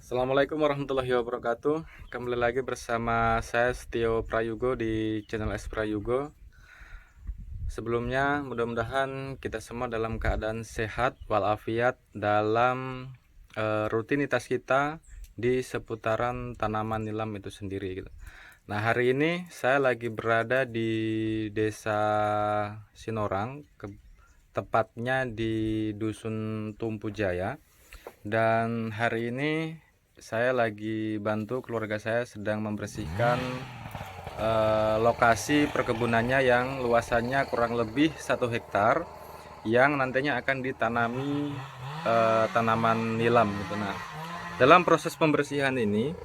Assalamualaikum warahmatullahi wabarakatuh. Kembali lagi bersama saya Setio Prayugo di channel S Prayugo. Sebelumnya mudah-mudahan kita semua dalam keadaan sehat walafiat dalam rutinitas kita di seputaran tanaman nilam itu sendiri gitu. Nah, hari ini saya lagi berada di Desa Sinorang, tepatnya di Dusun Tumpu Jaya. Dan hari ini saya lagi bantu keluarga saya sedang membersihkan lokasi perkebunannya yang luasannya kurang lebih 1 hektar yang nantinya akan ditanami tanaman nilam gitu. Nah, dalam proses pembersihan ini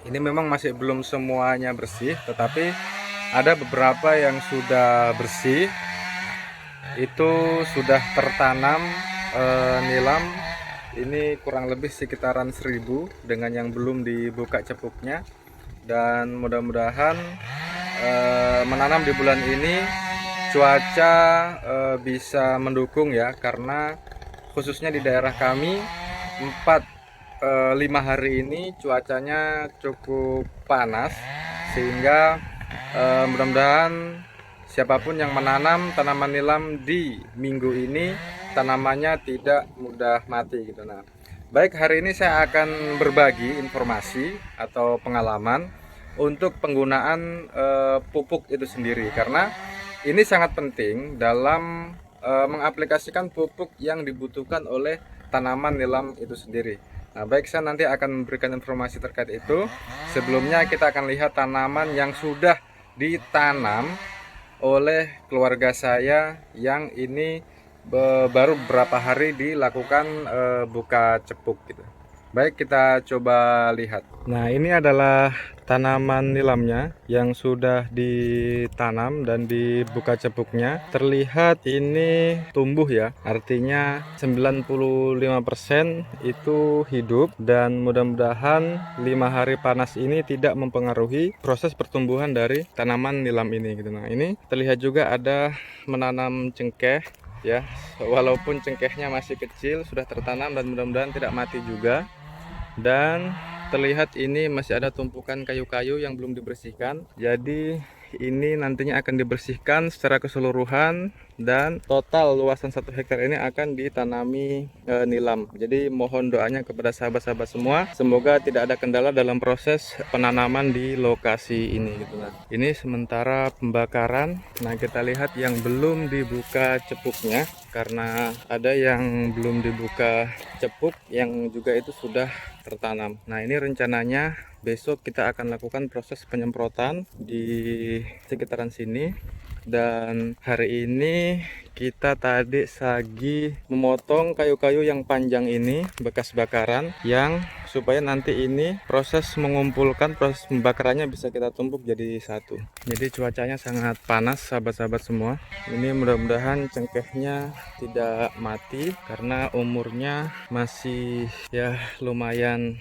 memang masih belum semuanya bersih, tetapi ada beberapa yang sudah bersih, itu sudah tertanam nilam. Ini kurang lebih sekitaran 1000 dengan yang belum dibuka cepuknya, dan mudah-mudahan menanam di bulan ini cuaca bisa mendukung ya, karena khususnya di daerah kami 4-5 hari ini cuacanya cukup panas, sehingga mudah-mudahan siapapun yang menanam tanaman nilam di minggu ini tanamannya tidak mudah mati gitu. Nah, baik, hari ini saya akan berbagi informasi atau pengalaman untuk penggunaan pupuk itu sendiri, karena ini sangat penting dalam mengaplikasikan pupuk yang dibutuhkan oleh tanaman nilam itu sendiri. Nah, baik, saya nanti akan memberikan informasi terkait itu. Sebelumnya kita akan lihat tanaman yang sudah ditanam oleh keluarga saya yang ini baru beberapa hari dilakukan buka cepuk gitu. Baik, kita coba lihat. Nah, ini adalah tanaman nilamnya yang sudah ditanam dan dibuka cepuknya. Terlihat ini tumbuh ya, artinya 95% itu hidup, dan mudah-mudahan 5 hari panas ini tidak mempengaruhi proses pertumbuhan dari tanaman nilam ini gitu. Nah, ini terlihat juga ada menanam cengkeh ya, walaupun cengkehnya masih kecil sudah tertanam dan mudah-mudahan tidak mati juga. Dan terlihat ini masih ada tumpukan kayu-kayu yang belum dibersihkan, jadi ini nantinya akan dibersihkan secara keseluruhan, dan total luasan 1 hektar ini akan ditanami nilam. Jadi mohon doanya kepada sahabat-sahabat semua, semoga tidak ada kendala dalam proses penanaman di lokasi ini gitu. Nah, ini sementara pembakaran. Nah, kita lihat yang belum dibuka cepuknya, karena ada yang belum dibuka cepuk yang juga itu sudah tertanam. Nah, ini rencananya besok kita akan lakukan proses penyemprotan di sekitaran sini, dan hari ini kita tadi lagi memotong kayu-kayu yang panjang ini bekas bakaran, yang supaya nanti ini proses mengumpulkan, proses pembakarannya bisa kita tumpuk jadi satu. Jadi cuacanya sangat panas sahabat-sahabat semua. Ini mudah-mudahan cengkehnya tidak mati karena umurnya masih ya lumayan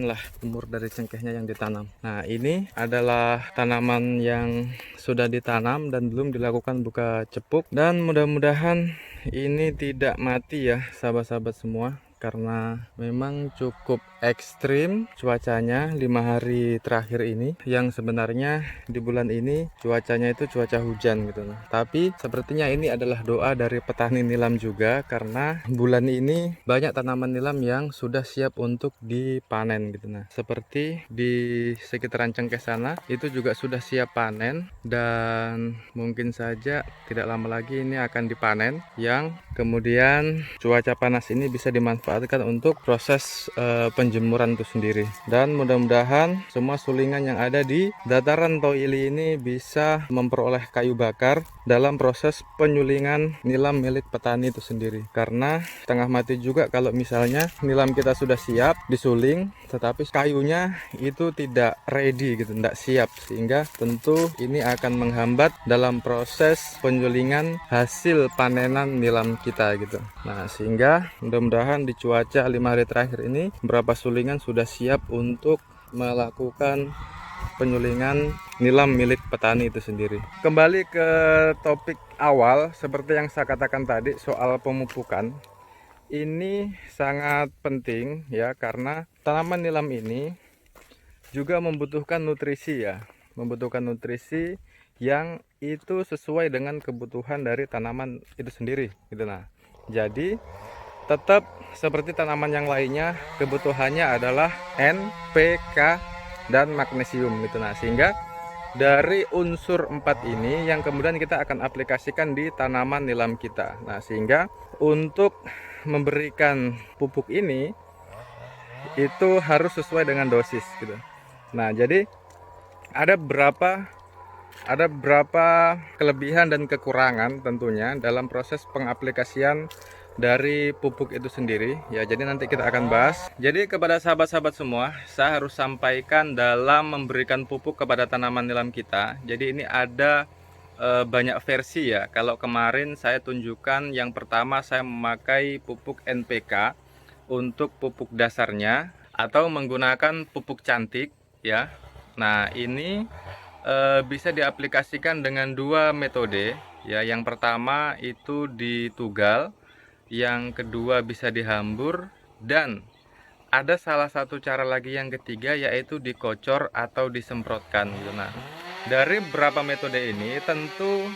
lah umur dari cengkehnya yang ditanam. Nah, ini adalah tanaman yang sudah ditanam dan belum dilakukan buka cepuk, dan mudah-mudahan ini tidak mati ya sahabat-sahabat semua, karena memang cukup ekstrim cuacanya 5 hari terakhir ini, yang sebenarnya di bulan ini cuacanya itu cuaca hujan gitu. Tapi sepertinya ini adalah doa dari petani nilam juga, karena bulan ini banyak tanaman nilam yang sudah siap untuk dipanen gitu. Nah, seperti di sekitaran cengkeh sana itu juga sudah siap panen, dan mungkin saja tidak lama lagi ini akan dipanen, yang kemudian cuaca panas ini bisa dimanfaatkan untuk proses penjemuran itu sendiri. Dan mudah-mudahan semua sulingan yang ada di dataran Toili ini bisa memperoleh kayu bakar dalam proses penyulingan nilam milik petani itu sendiri, karena setengah mati juga kalau misalnya nilam kita sudah siap disuling tetapi kayunya itu tidak ready gitu, tidak siap, sehingga tentu ini akan menghambat dalam proses penyulingan hasil panenan nilam kita gitu. Nah, sehingga mudah-mudahan di cuaca 5 hari terakhir ini beberapa sulingan sudah siap untuk melakukan penyulingan nilam milik petani itu sendiri. Kembali ke topik awal, seperti yang saya katakan tadi soal pemupukan. ini sangat penting ya, karena tanaman nilam ini juga membutuhkan nutrisi ya, membutuhkan nutrisi yang itu sesuai dengan kebutuhan dari tanaman itu sendiri gitu. Nah, jadi tetap seperti tanaman yang lainnya, kebutuhannya adalah N, P, K, dan magnesium gitu. Nah, sehingga dari unsur 4 ini yang kemudian kita akan aplikasikan di tanaman nilam kita. Nah, sehingga untuk memberikan pupuk ini itu harus sesuai dengan dosis gitu. Nah, jadi ada beberapa kelebihan dan kekurangan tentunya dalam proses pengaplikasian dari pupuk itu sendiri ya. Jadi nanti kita akan bahas. Jadi kepada sahabat-sahabat semua, saya harus sampaikan dalam memberikan pupuk kepada tanaman nilam kita. Jadi ini ada banyak versi ya. Kalau kemarin saya tunjukkan, yang pertama saya memakai pupuk NPK untuk pupuk dasarnya, atau menggunakan pupuk cantik ya. Nah, ini bisa diaplikasikan dengan dua metode ya. Yang pertama itu ditugal, yang kedua bisa dihambur, dan ada salah satu cara lagi yang ketiga, yaitu dikocor atau disemprotkan gitu. Nah, dari beberapa metode ini tentu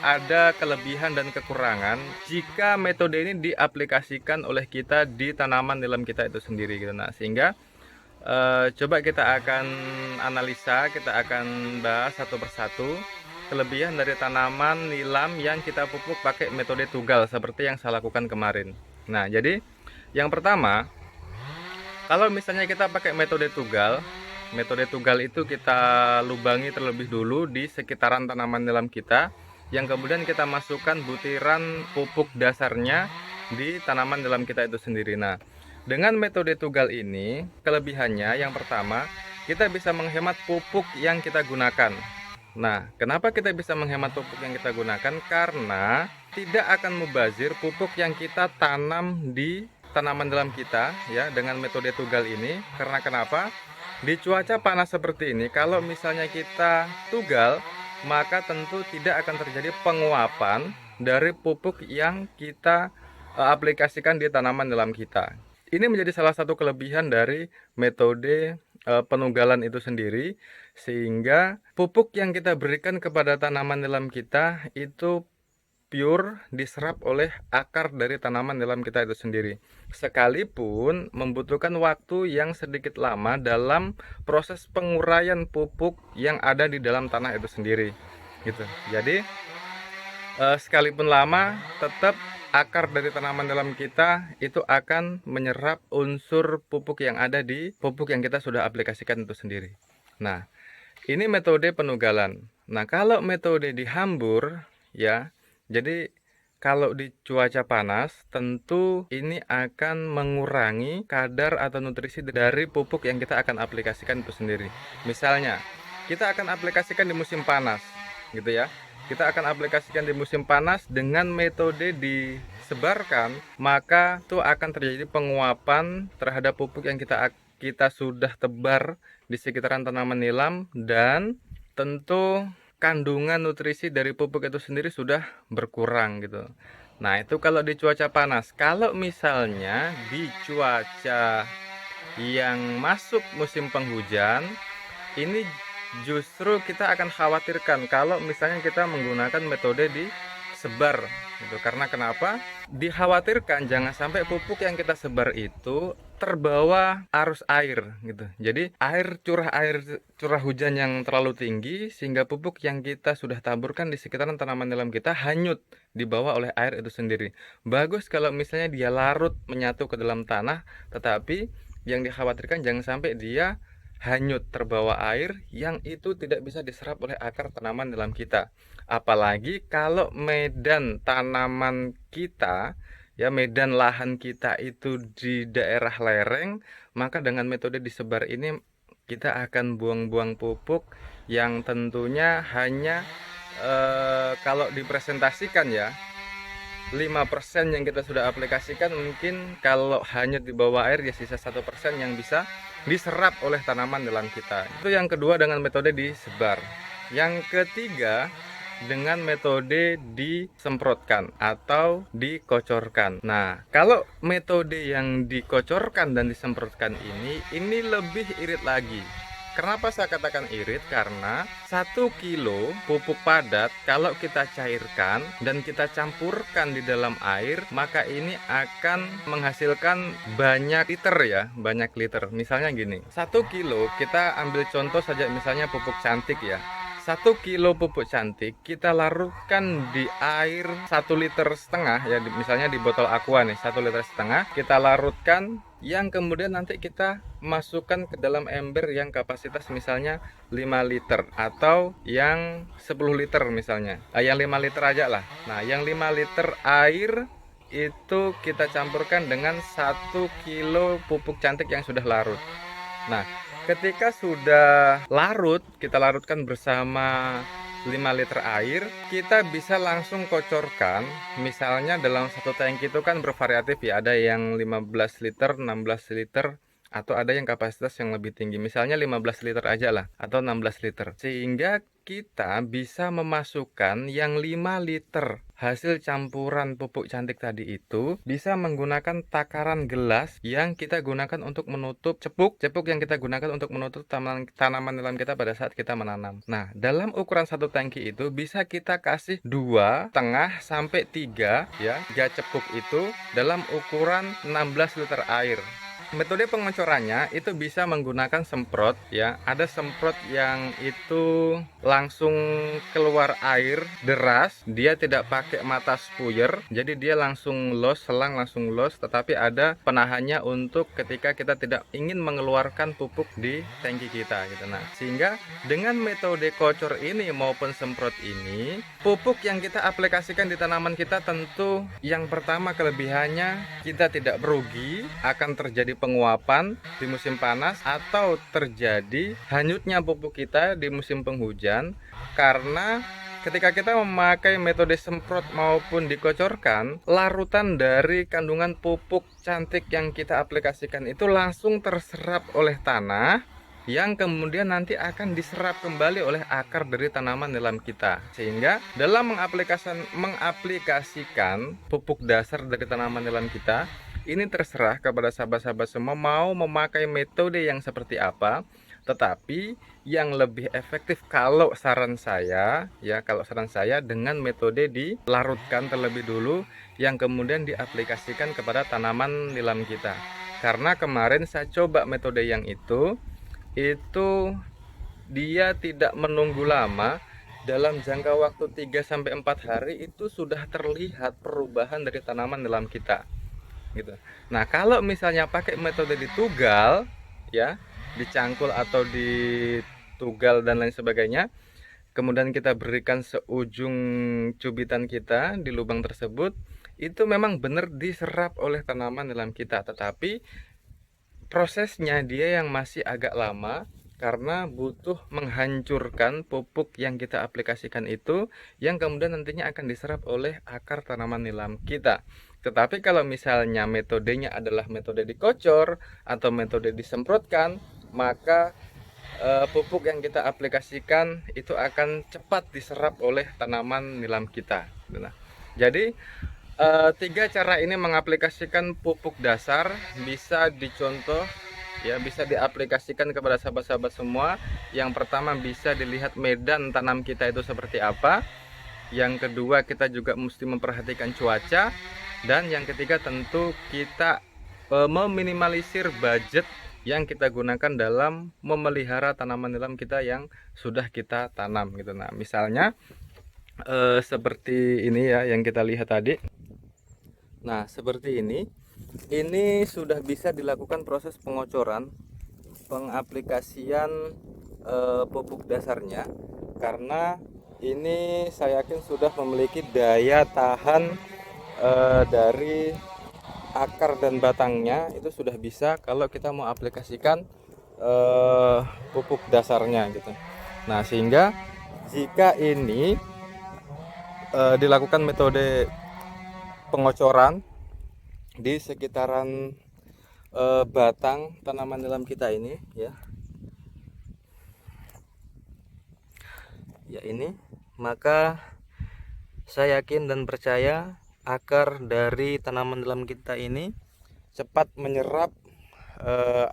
ada kelebihan dan kekurangan jika metode ini diaplikasikan oleh kita di tanaman nilam kita itu sendiri gitu. Nah, sehingga coba kita akan analisa, kita akan bahas satu persatu kelebihan dari tanaman nilam yang kita pupuk pakai metode tugal seperti yang saya lakukan kemarin. Nah, jadi yang pertama, kalau misalnya kita pakai metode tugal itu kita lubangi terlebih dulu di sekitaran tanaman nilam kita, yang kemudian kita masukkan butiran pupuk dasarnya di tanaman nilam kita itu sendiri. Nah, dengan metode tugal ini, kelebihannya yang pertama, kita bisa menghemat pupuk yang kita gunakan. Nah, kenapa kita bisa menghemat pupuk yang kita gunakan? Karena tidak akan mubazir pupuk yang kita tanam di tanaman dalam kita ya dengan metode tugal ini. Karena kenapa? Di cuaca panas seperti ini, kalau misalnya kita tugal, maka tentu tidak akan terjadi penguapan dari pupuk yang kita aplikasikan di tanaman dalam kita. Ini menjadi salah satu kelebihan dari metode penugalan itu sendiri, sehingga pupuk yang kita berikan kepada tanaman dalam kita itu pure diserap oleh akar dari tanaman dalam kita itu sendiri, sekalipun membutuhkan waktu yang sedikit lama dalam proses penguraian pupuk yang ada di dalam tanah itu sendiri gitu. Jadi sekalipun lama, tetap akar dari tanaman dalam kita itu akan menyerap unsur pupuk yang ada di pupuk yang kita sudah aplikasikan itu sendiri. Nah, ini metode penugalan. Nah, kalau metode dihambur ya, jadi kalau di cuaca panas, tentu ini akan mengurangi kadar atau nutrisi dari pupuk yang kita akan aplikasikan itu sendiri. Misalnya, kita akan aplikasikan di musim panas, gitu ya. Kita akan aplikasikan di musim panas dengan metode disebarkan, maka itu akan terjadi penguapan terhadap pupuk yang kita sudah tebar di sekitaran tanaman nilam, dan tentu kandungan nutrisi dari pupuk itu sendiri sudah berkurang gitu. Nah, itu kalau di cuaca panas. Kalau misalnya di cuaca yang masuk musim penghujan, ini justru kita akan khawatirkan kalau misalnya kita menggunakan metode disebar gitu. Karena kenapa? Dikhawatirkan jangan sampai pupuk yang kita sebar itu terbawa arus air gitu. Jadi curah hujan yang terlalu tinggi sehingga pupuk yang kita sudah taburkan di sekitaran tanaman nilam kita hanyut dibawa oleh air itu sendiri. Bagus kalau misalnya dia larut menyatu ke dalam tanah, tetapi yang dikhawatirkan jangan sampai dia hanyut terbawa air yang itu tidak bisa diserap oleh akar tanaman dalam kita. Apalagi kalau medan tanaman kita ya, medan lahan kita itu di daerah lereng, maka dengan metode disebar ini kita akan buang-buang pupuk yang tentunya hanya kalau dipresentasikan ya, 5% yang kita sudah aplikasikan, mungkin kalau hanya di bawah air ya sisa 1% yang bisa diserap oleh tanaman dalam kita. Itu yang kedua dengan metode disebar. Yang ketiga, dengan metode disemprotkan atau dikocorkan. Nah, kalau metode yang dikocorkan dan disemprotkan ini lebih irit lagi. Kenapa saya katakan irit? Karena 1 kilo pupuk padat kalau kita cairkan dan kita campurkan di dalam air, maka ini akan menghasilkan banyak liter ya, banyak liter. Misalnya gini, 1 kilo kita ambil contoh saja misalnya pupuk cantik ya. 1 kilo pupuk cantik kita larutkan di air 1,5 liter ya, misalnya di botol aqua nih 1,5 liter kita larutkan, yang kemudian nanti kita masukkan ke dalam ember yang kapasitas misalnya 5 liter atau yang 10 liter misalnya, yang 5 liter aja lah. Nah, yang 5 liter air itu kita campurkan dengan 1 kilo pupuk cantik yang sudah larut. Nah, ketika sudah larut, kita larutkan bersama 5 liter air, kita bisa langsung kocorkan. Misalnya dalam satu tangki itu kan bervariatif ya, ada yang 15 liter, 16 liter, atau ada yang kapasitas yang lebih tinggi. Misalnya 15 liter aja lah, atau 16 liter. Sehingga kita bisa memasukkan yang 5 liter hasil campuran pupuk cantik tadi itu bisa menggunakan takaran gelas yang kita gunakan untuk menutup cepuk yang kita gunakan untuk menutup tanaman nilam kita pada saat kita menanam. Nah, dalam ukuran satu tangki itu bisa kita kasih 2,5 sampai 3 ya, 3 cepuk itu dalam ukuran 16 liter air. Metode pengocorannya itu bisa menggunakan semprot ya. Ada semprot yang itu langsung keluar air deras, dia tidak pakai mata spuyer, jadi dia langsung los, selang langsung los, tetapi ada penahannya untuk ketika kita tidak ingin mengeluarkan pupuk di tangki kita gitu. Nah, sehingga dengan metode kocor ini maupun semprot ini, pupuk yang kita aplikasikan di tanaman kita tentu yang pertama kelebihannya kita tidak merugi, akan terjadi penguapan di musim panas atau terjadi hanyutnya pupuk kita di musim penghujan, karena ketika kita memakai metode semprot maupun dikocorkan, larutan dari kandungan pupuk cantik yang kita aplikasikan itu langsung terserap oleh tanah, yang kemudian nanti akan diserap kembali oleh akar dari tanaman nilam kita. Sehingga dalam mengaplikasikan pupuk dasar dari tanaman nilam kita, ini terserah kepada sahabat-sahabat semua mau memakai metode yang seperti apa. Tetapi yang lebih efektif kalau saran saya dengan metode dilarutkan terlebih dulu yang kemudian diaplikasikan kepada tanaman nilam kita. Karena kemarin saya coba metode yang itu dia tidak menunggu lama, dalam jangka waktu 3-4 hari itu sudah terlihat perubahan dari tanaman nilam kita gitu. Nah, kalau misalnya pakai metode ditugal ya, dicangkul atau ditugal dan lain sebagainya, kemudian kita berikan seujung cubitan kita di lubang tersebut, itu memang benar diserap oleh tanaman nilam kita, tetapi prosesnya dia yang masih agak lama karena butuh menghancurkan pupuk yang kita aplikasikan itu, yang kemudian nantinya akan diserap oleh akar tanaman nilam kita. Tetapi kalau misalnya metodenya adalah metode dikocor atau metode disemprotkan, maka pupuk yang kita aplikasikan itu akan cepat diserap oleh tanaman nilam kita. Nah, jadi 3 cara ini mengaplikasikan pupuk dasar bisa dicontoh ya, bisa diaplikasikan kepada sahabat-sahabat semua. Yang pertama bisa dilihat medan tanam kita itu seperti apa. Yang kedua kita juga mesti memperhatikan cuaca. Dan yang ketiga tentu kita meminimalisir budget yang kita gunakan dalam memelihara tanaman nilam kita yang sudah kita tanam gitu. Nah, misalnya seperti ini ya yang kita lihat tadi. Nah, seperti ini sudah bisa dilakukan proses pengocoran, pengaplikasian pupuk dasarnya, karena ini saya yakin sudah memiliki daya tahan dari akar dan batangnya, itu sudah bisa kalau kita mau aplikasikan pupuk dasarnya gitu. Nah, sehingga jika ini dilakukan metode pengocoran di sekitaran batang tanaman nilam kita ini ya ini maka saya yakin dan percaya akar dari tanaman nilam kita ini cepat menyerap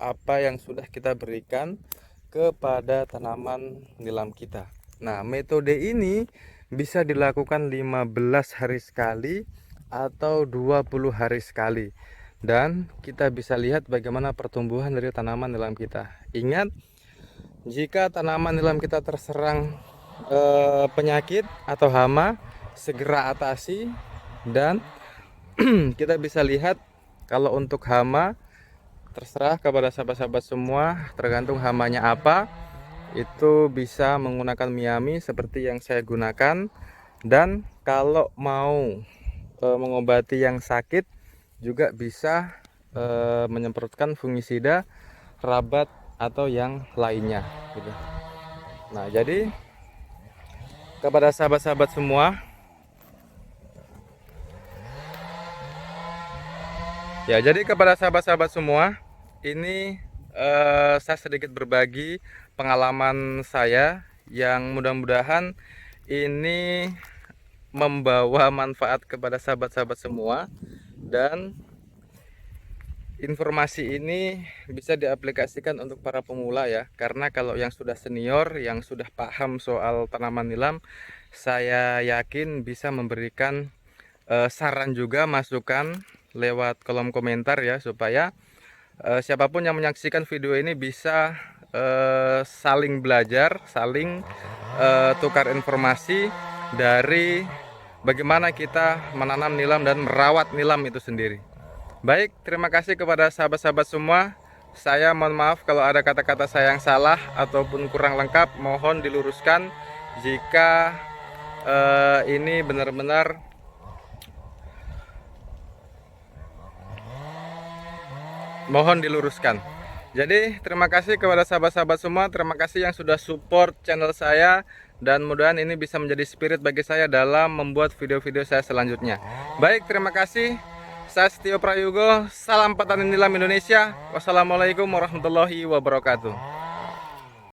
apa yang sudah kita berikan kepada tanaman nilam kita. Nah, metode ini bisa dilakukan 15 hari sekali atau 20 hari sekali. Dan kita bisa lihat bagaimana pertumbuhan dari tanaman nilam kita. Ingat, jika tanaman nilam kita terserang penyakit atau hama, segera atasi. Dan kita bisa lihat kalau untuk hama, terserah kepada sahabat-sahabat semua, tergantung hamanya apa. Itu bisa menggunakan Miami seperti yang saya gunakan. Dan kalau mau mengobati yang sakit, juga bisa menyemprotkan fungisida, rabat atau yang lainnya gitu. Nah, jadi kepada sahabat-sahabat semua, ini saya sedikit berbagi pengalaman saya yang mudah-mudahan ini membawa manfaat kepada sahabat-sahabat semua, dan informasi ini bisa diaplikasikan untuk para pemula ya. Karena kalau yang sudah senior, yang sudah paham soal tanaman nilam, saya yakin bisa memberikan saran juga, masukan lewat kolom komentar ya, supaya siapapun yang menyaksikan video ini bisa saling belajar, saling tukar informasi dari bagaimana kita menanam nilam dan merawat nilam itu sendiri. Baik, terima kasih kepada sahabat-sahabat semua. Saya mohon maaf kalau ada kata-kata saya yang salah ataupun kurang lengkap, mohon diluruskan jika ini benar-benar mohon diluruskan. Jadi terima kasih kepada sahabat-sahabat semua, terima kasih yang sudah support channel saya, dan mudah-mudahan ini bisa menjadi spirit bagi saya dalam membuat video-video saya selanjutnya. Baik, terima kasih. Saya Setio Prayogo, salam petani nilam Indonesia. Wassalamualaikum warahmatullahi wabarakatuh.